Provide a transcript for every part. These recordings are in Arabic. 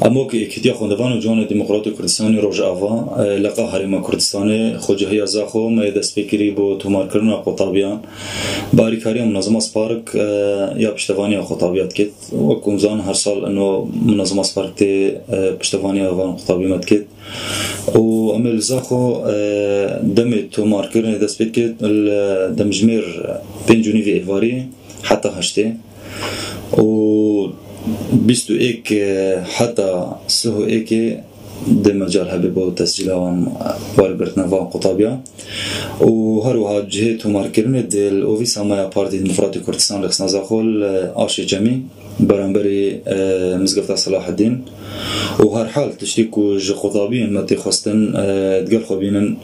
اما که اکتیا خوندوان و جوان دموکرات کردستانی روجاوا لقا هرم کردستان خوجهی زاخو ما دست فکری بو تومار کردن قطابیان باریکاری منظمه سپارک یا پشتوانی قطابیات کت و کنزان هر سال انه منظمه سپارک پشتوانی وان قطابیات کت و عمل زاخو دم تومار کردن دست فکر دم جمیر بین جنوبی ایواری حتی هشته و 21 حتى سهو ايكي دي مجال هبه بو تسجيلهم وارقرتنا وان قطابيا وهروها جهت وماركرين ديال اوفيسا مايا بارتي ديمقراطي كردستان لخصنا زاخول آشي جمي برانبري مزقفتا صلاح الدين وهر حال تشريكو جو قطابيين متي خواستن تقال خوبينن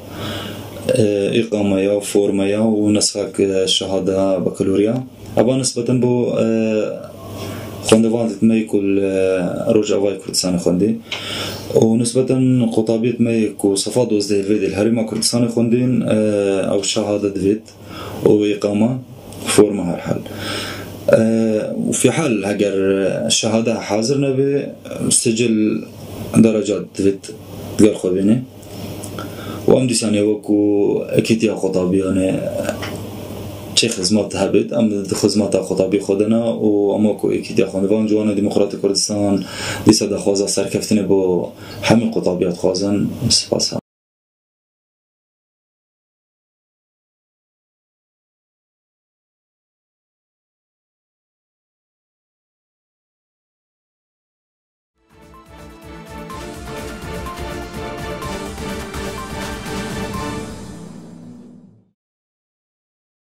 إقامة يا فورمة يا ونسخك الشهادة بكالوريا أبا نسبة بو خوندوان تمي كل روجاوا كردستان خوندي ونسبة قطابية مي كو صفات وزده الفيد الهرمة كردستان خوندين أو شهادة فيد وإقامة فورمة هالحال وفي حال هجر الشهادة حاضر نبي سجل درجات فيد تقال خوبيني وام ديساني وكو اكيتيا قطابيانه چه خدمات هبید ام خدمات خطابی خودنا و اما کو اکیدیا خوندوان جوان دموکرات کردستان دیسا دخوازه سرکفتنه با همه قطابیات خوازن سپاس